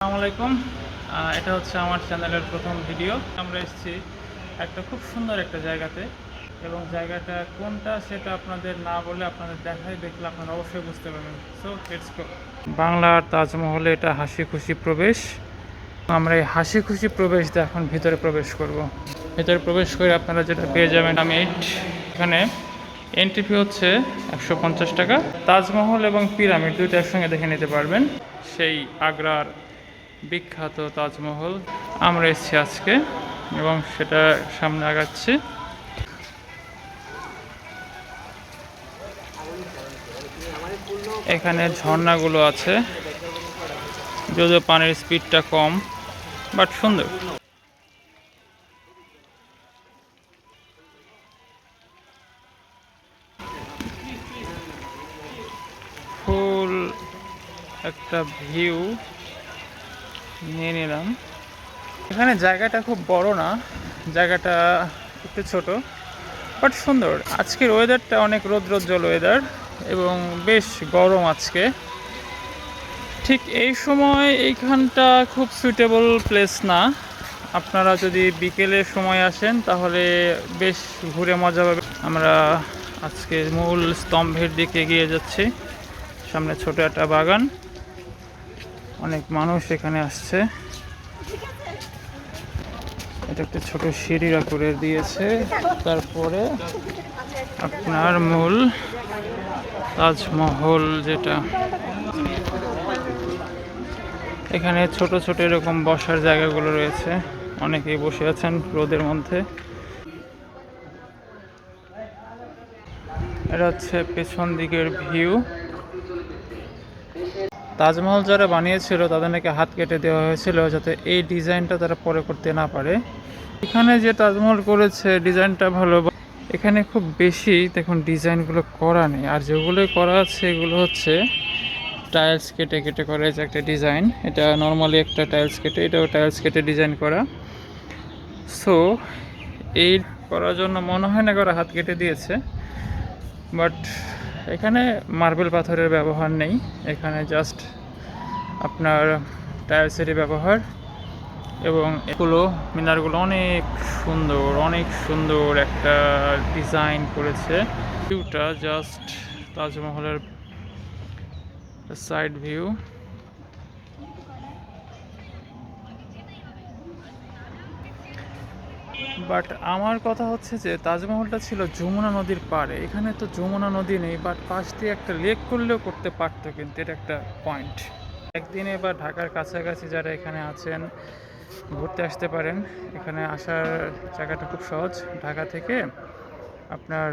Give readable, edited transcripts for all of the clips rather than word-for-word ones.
আসসালামু আলাইকুম। এটা হচ্ছে আমার চ্যানেলের প্রথম ভিডিও। আমরা এসেছি একটা খুব সুন্দর একটা জায়গাতে, এবং জায়গাটা কোনটা সেটা আপনাদের না বলে আপনাদের দেখলে আপনারা অবশ্যই বুঝতে পারবেন। So let's go. বাংলার তাজমহলে এটা হাসি খুশি প্রবেশ। আমরা এই হাসি খুশি প্রবেশ দিয়ে এখন ভিতরে প্রবেশ করব। ভিতরে প্রবেশ করে আপনারা যেটা পেয়ে যাবেন এখানে এন্ট্রি ফি হচ্ছে 150 টাকা। তাজমহল এবং পিরামিড দুইটা একসঙ্গে দেখে নিতে পারবেন। সেই আগ্রার বিখ্যাত তাজমহল আমরা এসেছি আজকে, এবং সেটা সামনে আগাচ্ছি। এখানে ঝর্ণাগুলো আছে, যদিও পানির স্পিডটা কম, বাট সুন্দর। ফুল একটা ভিউ নিয়ে নিলাম। এখানে জায়গাটা খুব বড় না, জায়গাটা একটু ছোট, বাট সুন্দর। আজকের ওয়েদারটা অনেক রৌদ্রোজ্জ্বল ওয়েদার এবং বেশ গরম আজকে। ঠিক এই সময় এইখানটা খুব সুইটেবল প্লেস না। আপনারা যদি বিকেলের সময় আসেন তাহলে বেশ ঘুরে মজা পাবে। আমরা আজকে মূল স্তম্ভের দিকে এগিয়ে যাচ্ছি। সামনে ছোট একটা বাগান, অনেক মানুষ এখানে আসছে। এটা একটা ছোট সিঁড়িরা করে দিয়েছে। তারপরে আপনার মূল তাজমহল, যেটা এখানে ছোট ছোট এরকম বসার জায়গাগুলো রয়েছে, অনেকেই বসে আছেন রোদের মধ্যে। এটা হচ্ছে পেছন দিকের ভিউ। তাজমহল যারা বানিয়েছিল তাদের নাকি হাত কেটে দেওয়া হয়েছিল যাতে এই ডিজাইনটা তারা পরে করতে না পারে। এখানে যে তাজমহল করেছে ডিজাইনটা ভালো, এখানে খুব বেশি দেখুন ডিজাইনগুলো করা নেই, আর যেগুলো করা আছে এগুলো হচ্ছে টাইলস কেটে কেটে করা। যে একটা ডিজাইন, এটা নর্মালি একটা টাইলস কেটে, এটাও টাইলস কেটে ডিজাইন করা। সো এই করার জন্য মনে হয় না কারো হাত কেটে দিয়েছে, বাট এখানে মার্বেল পাথরের ব্যবহার নেই, এখানে জাস্ট আপনার টাইলসেরই ব্যবহার। এবং এগুলো মিনারগুলো অনেক সুন্দর একটা ডিজাইন করেছে। ভিউটা জাস্ট তাজমহলের সাইড ভিউ। বাট আমার কথা হচ্ছে যে তাজমহলটা ছিল যমুনা নদীর পাড়ে, এখানে তো যমুনা নদী নেই, বাট পাশ দিয়ে একটা লেক করলেও করতে পারতো, কিন্তু এটা একটা পয়েন্ট। একদিনে বা ঢাকার কাছাকাছি যারা এখানে আছেন ঘুরতে আসতে পারেন। এখানে আসার জায়গাটা খুব সহজ। ঢাকা থেকে আপনার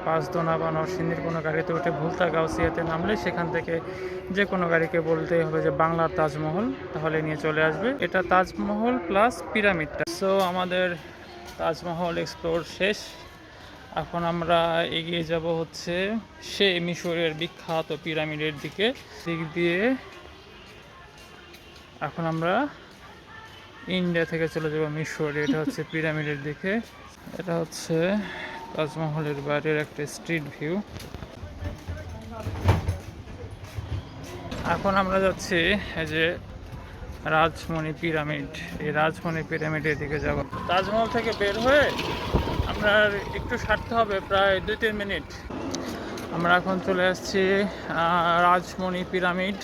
পাঁচদোনা বা নরসিংদীর কোনো গাড়িতে উঠে ভুলতা গাউসিয়াতে নামলে সেখান থেকে যে কোনো গাড়িকে বলতেই হবে যে বাংলার তাজমহল, তাহলে নিয়ে চলে আসবে। এটা তাজমহল প্লাস পিরামিডটা। সো আমাদের তাজমহল এক্সপ্লোর শেষ। এখন আমরা এগিয়ে যাব হচ্ছে সেই মিশরের বিখ্যাত পিরামিডের দিক দিয়ে। এখন আমরা ইন্ডিয়া থেকে চলে যাব মিশরে। এটা হচ্ছে পিরামিডের দিকে। এটা হচ্ছে তাজমহলের বাইরের একটা স্ট্রিট ভিউ। এখন আমরা যাচ্ছি এই যে রাজমণি পিরামিড, এই রাজমণি পিরামিডের দিকে যাব। তাজমহল থেকে বের হয়ে আপনার একটু সারতে হবে প্রায় 2-3 মিনিট। আমরা এখন চলে আসছি রাজমণি পিরামিড।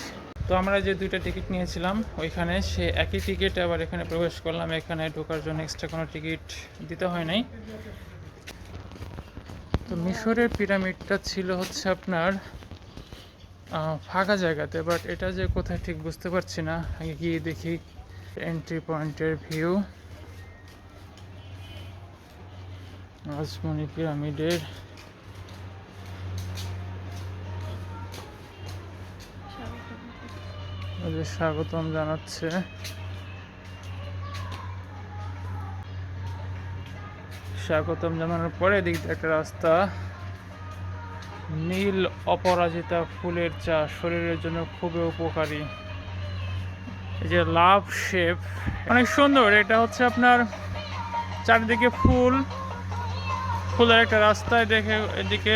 তো আমরা যে দুইটা টিকিট নিয়েছিলাম ওইখানে, সে একই টিকিট আবার এখানে প্রবেশ করলাম। এখানে ঢোকার জন্য এক্সট্রা কোনো টিকিট দিতে হয় নাই। তো মিশরের পিরামিডটা ছিল হচ্ছে আপনার ফাঁকা জায়গাতে, বাট এটা যে কোথায় ঠিক বুঝতে পারছি না। আগে গিয়ে দেখি এন্ট্রি পয়েন্টের ভিউ রাজমণি পিরামিডের। স্বাগতম জানাচ্ছে। স্বাগতম জানানোর পরে এদিক দিয়ে একটা রাস্তা। নীল অপরাজিতা ফুলের চা শরীরের জন্য খুবই উপকারী। এই যে লাভ শেপ, অনেক সুন্দর। এটা হচ্ছে আপনার চারিদিকে ফুলের একটা রাস্তায় দেখে এদিকে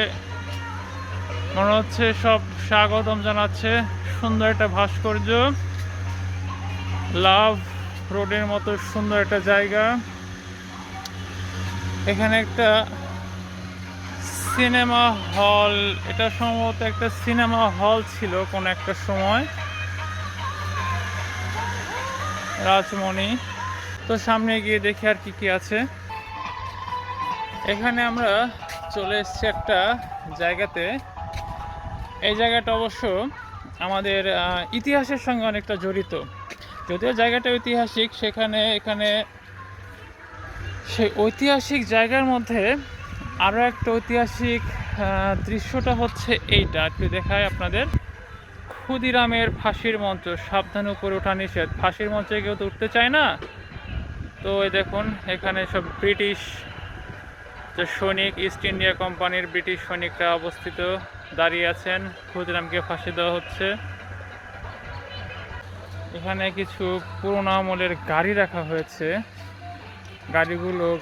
মনে হচ্ছে সব স্বাগতম জানাচ্ছে। সুন্দর একটা ভাস্কর্য। লাভ রোডের মতো সুন্দর একটা জায়গা। এখানে একটা সিনেমা হল, এটা সম্ভবত একটা সিনেমা হল ছিল কোন একটা সময়, রাজমণি। তো সামনে গিয়ে দেখি আর কি কি আছে। এখানে আমরা চলে এসেছি একটা জায়গাতে। এই জায়গাটা অবশ্য আমাদের ইতিহাসের সঙ্গে অনেকটা জড়িত। যদিও জায়গাটা ঐতিহাসিক, এখানে সেই ঐতিহাসিক জায়গার মধ্যে আরও একটা ঐতিহাসিক দৃশ্যটা হচ্ছে এইটা, একটু দেখায় আপনাদের। ক্ষুদিরামের ফাঁসির মঞ্চ, সাবধান উপরে ওঠা নিষেধ। ফাঁসির মঞ্চে কেউ তো উঠতে চায় না। তো এই দেখুন, এখানে সব ব্রিটিশ যে সৈনিক, ইস্ট ইন্ডিয়া কোম্পানির ব্রিটিশ সৈনিকরা অবস্থিত দাঁড়িয়ে আছেন। ক্ষুদিরামকে ফাঁসি দেওয়া হচ্ছে। এখানে কিছু পুরোনো আমলের গাড়ি রাখা হয়েছে।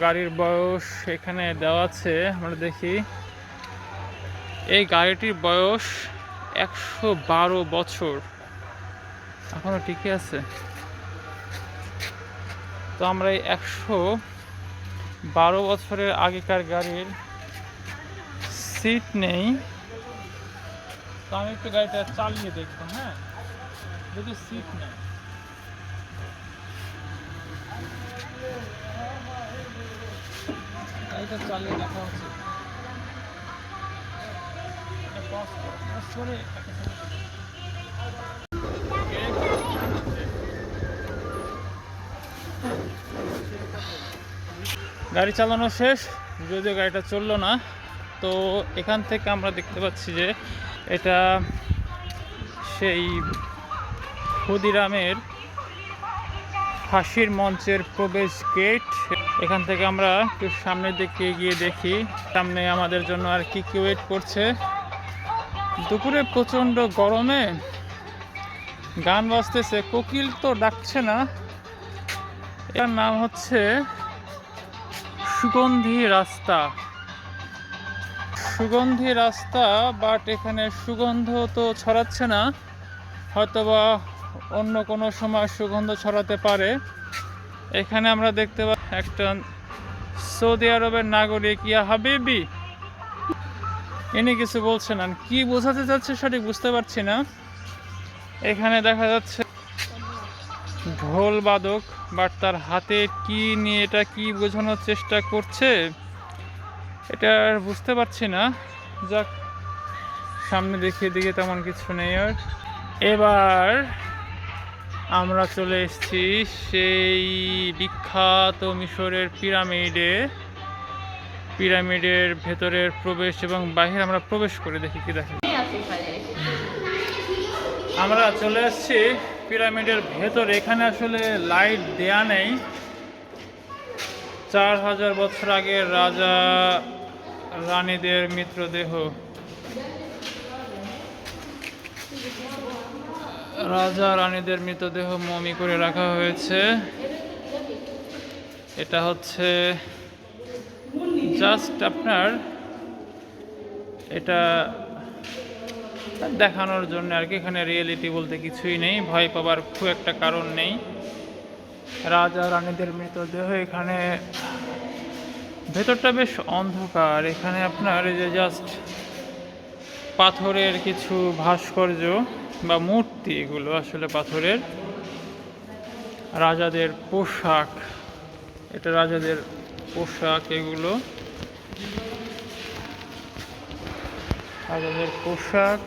গাড়ির বয়স এখানে দেওয়া আছে, আমরা দেখি। এই গাড়িটির বয়স 112 বছর, এখনো ঠিকই আছে। তো আমরা এই 112 বছরের আগেকার গাড়ির সিট নেই। তো আমি একটু গাড়িটা চালিয়ে দেখবো, হ্যাঁ, যদি সিট নেই। গাড়িটা চালিয়ে দেখা হচ্ছে। গাড়ি চালানো শেষ, যদিও গাড়িটা চললো না। তো এখান থেকে আমরা দেখতে পাচ্ছি যে এটা সেই ক্ষুদিরামের ফাঁসির মঞ্চের প্রবেশ গেট। এখান থেকে আমরা একটু সামনের দিকে এগিয়ে দেখি সামনে আমাদের জন্য আর কি কি ওয়েট করছে। দুপুরে প্রচণ্ড গরমে গান বাজতেছে, কোকিল তো ডাকছে না। এর নাম হচ্ছে সুগন্ধি রাস্তা। সুগন্ধি রাস্তা, বাট এখানে সুগন্ধ তো ছড়াচ্ছে না, হয়তোবা অন্য কোনো সময় সুগন্ধ ছড়াতে পারে। এখানে আমরা দেখতে পাই একটা সৌদি আরবের নাগরিক, ইয়া হাবিবি, ইনি কিছু বলছেন না, কি বোঝাতে চাচ্ছে সঠিক বুঝতে পারছি না। এখানে দেখা যাচ্ছে ঢোল বাদক, বাট তার হাতে কি নিয়ে, এটা কি বোঝানোর চেষ্টা করছে এটা বুঝতে পারছি না। যাক, সামনে দেখিয়ে দিকে তেমন কিছু নেই। আর এবার আমরা চলে এসেছি সেই বিখ্যাত মিশরের পিরামিডের ভেতরের প্রবেশ এবং বাহির আমরা প্রবেশ করে দেখি কি দেখি। আমরা চলে এসেছি পিরামিডের ভেতরে। এখানে আসলে লাইট দেয়া নেই। 4000 বছর আগের রাজা রানীদের মৃতদেহ, মমি করে রাখা হয়েছে। এটা হচ্ছে জাস্ট আপনার এটা দেখানোর জন্য আর কি। এখানে রিয়েলিটি বলতে কিছুই নেই, ভয় পাবার খুব একটা কারণ নেই। রাজা রানীদের মৃতদেহ, এখানে ভেতরটা বেশ অন্ধকার। এখানে আপনার এই যে জাস্ট পাথরের কিছু ভাস্কর্য বা মূর্তি, এগুলো আসলে পাথরের। রাজাদের পোশাক, এটা রাজাদের পোশাক, এগুলো রাজাদের পোশাক।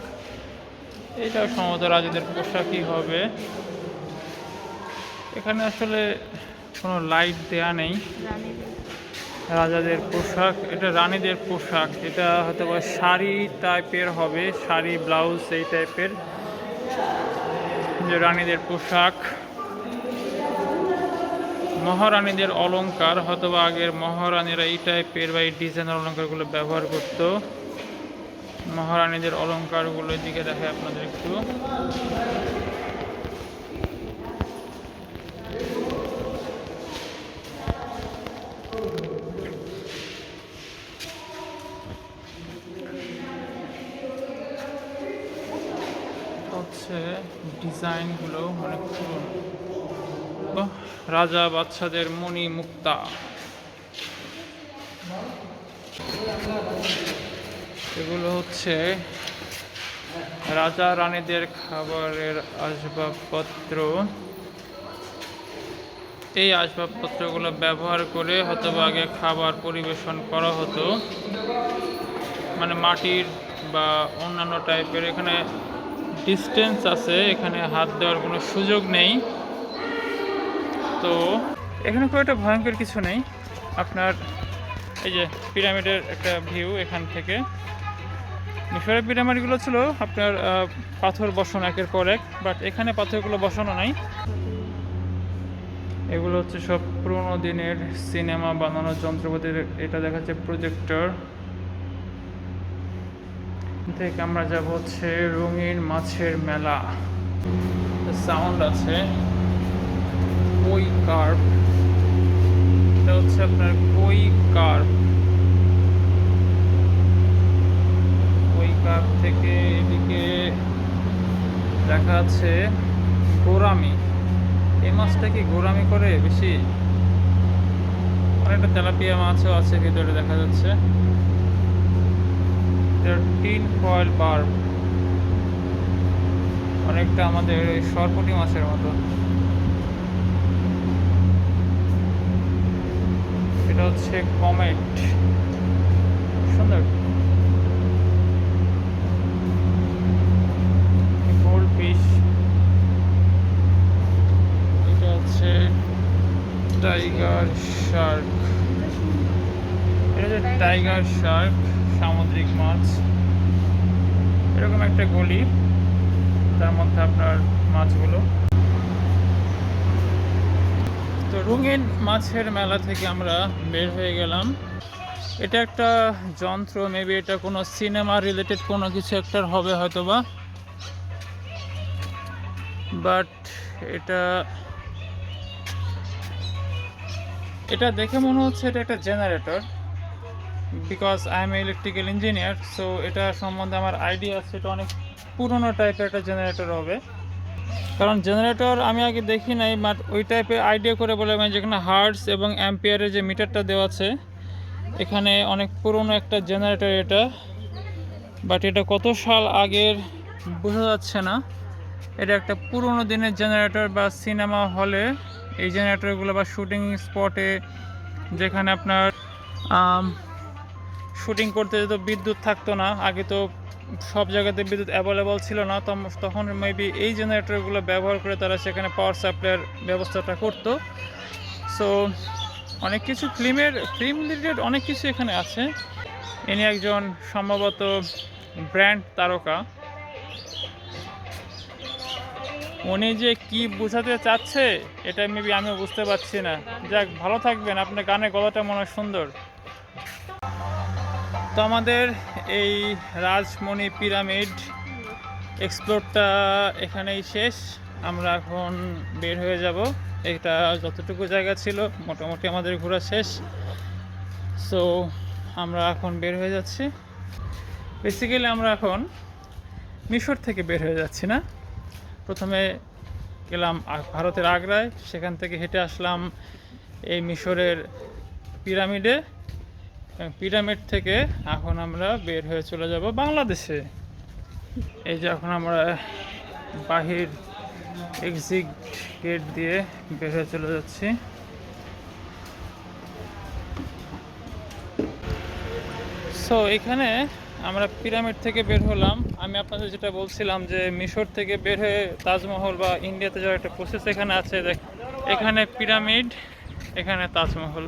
এটাও সম্ভবত রাজাদের পোশাকই হবে। এখানে আসলে কোনো লাইট দেয়া নেই। রাজাদের পোশাক, এটা রানীদের পোশাক। এটা হয়তো বা শাড়ি টাইপের হবে, শাড়ি ব্লাউজ এই টাইপের যে রানীদের পোশাক। মহারানীদের অলংকার, হয়তো বা আগের মহারানীরা এই টাইপের বা এই ডিজাইনের অলংকারগুলো ব্যবহার করত। মহারানীদের অলংকারগুলোর দিকে দেখায় আপনাদের একটু। হচ্ছে ডিজাইনগুলো অনেক পুরনো। রাজা বাদশাদের মণি মুক্তা। এগুলো হচ্ছে রাজা রানীদের খাবারের আসবাবপত্র। এই আসবাবপত্রগুলো ব্যবহার করে হয়তো আগে খাবার পরিবেশন করা হতো, মানে মাটির বা অন্যান্য টাইপের। এখানে ডিস্টেন্স আছে, এখানে হাত দেওয়ার কোনো সুযোগ নেই। তো এখানে খুব একটা ভয়ঙ্কর কিছু নেই। আপনার এই যে পিরামিডের একটা ভিউ এখান থেকে। মিশরের পিরামিডগুলো ছিল আপনার পাথর বসানো একের পর এক, বাট এখানে পাথরগুলো বসানো নাই। এগুলো হচ্ছে সব পুরোনো দিনের সিনেমা বানানোর যন্ত্রপাতি। এটা দেখাচ্ছে প্রজেক্টর। থেকে আমরা যাব হচ্ছে রঙিন মাছের মেলা। সাউন্ড আছে কই কার্প। এটা হচ্ছে আপনার কই কার্প। কই কার্প থেকে এদিকে দেখা যাচ্ছে গোরামি। এই মাছটা কি গোরামি করে বেশি? অনেকটা তেলাপিয়া মাছও আছে ভিতরে দেখা যাচ্ছে। টিন ফয়েল বার্ব, অনেকটা আমাদের সরপুঁটি মাছের মতো। এটা হচ্ছে কমেট, সুন্দর। Gold fish. এটা হচ্ছে টাইগার শার্ক। এটা হচ্ছে টাইগার শার্ক, সামুদ্রিক মাছ। এরকম একটা গলি, তার মধ্যে আপনার মাছগুলো। তো রঙিন মাছের মেলা থেকে আমরা বের হয়ে গেলাম। এটা একটা যন্ত্র, মেবি এটা কোনো সিনেমা রিলেটেড কোনো কিছু একটার হবে হয়তোবা, বাট এটা দেখে মনে হচ্ছে এটা একটা generator, because I am electrical engineer. So এটা সম্বন্ধে আমার আইডিয়া আছে, এটা অনেক পুরনো টাইপের একটা জেনারেটর হবে। কারণ জেনারেটর আমি আগে দেখি নাই, বাট ওই টাইপের আইডিয়া করে বলে যেখানে হার্টস এবং অ্যাম্পিয়ারের যে মিটারটা দেওয়া আছে, এখানে অনেক পুরনো একটা জেনারেটর এটা। বাট এটা কত সাল আগের বোঝা যাচ্ছে না। এটা একটা পুরনো দিনের জেনারেটর, বা সিনেমা হলে এই জেনারেটরগুলো, বা শুটিং স্পটে যেখানে আপনার শুটিং করতে যেত বিদ্যুৎ থাকতো না আগে, তো সব জায়গাতে বিদ্যুৎ অ্যাভেলেবল ছিল না, তখন মেবি এই জেনারেটরগুলো ব্যবহার করে তারা সেখানে পাওয়ার সাপ্লাইয়ের ব্যবস্থাটা করতো। সো অনেক কিছু ফিল্ম রিলেটেড অনেক কিছু এখানে আছে। ইনি একজন সম্ভবত ব্র্যান্ড তারকা। উনি যে কি বোঝাতে চাচ্ছে এটা মেবি আমিও বুঝতে পারছি না। যাক, ভালো থাকবেন, আপনার গানের গলাটা মনে হয় সুন্দর। তো আমাদের এই রাজমণি পিরামিড এক্সপ্লোরটা এখানেই শেষ। আমরা এখন বের হয়ে যাব। এটা যতটুকু জায়গা ছিল মোটামুটি আমাদের ঘোরা শেষ। সো আমরা এখন বের হয়ে যাচ্ছি। বেসিক্যালি আমরা এখন মিশর থেকে বের হয়ে যাচ্ছি না। প্রথমে গেলাম ভারতের আগ্রায়, সেখান থেকে হেঁটে আসলাম এই মিশরের পিরামিডে। পিরামিড থেকে এখন আমরা বের হয়ে চলে যাব বাংলাদেশে। এই যে এখন আমরা বাহির এক্সিট গেট দিয়ে বের হয়ে চলে যাচ্ছি। সো এখানে আমরা পিরামিড থেকে বের হলাম। আমি আপনাদের যেটা বলছিলাম যে মিশর থেকে বের হয়ে তাজমহল বা ইন্ডিয়াতে যাওয়ার একটা প্রসেস এখানে আছে। এখানে পিরামিড, এখানে তাজমহল।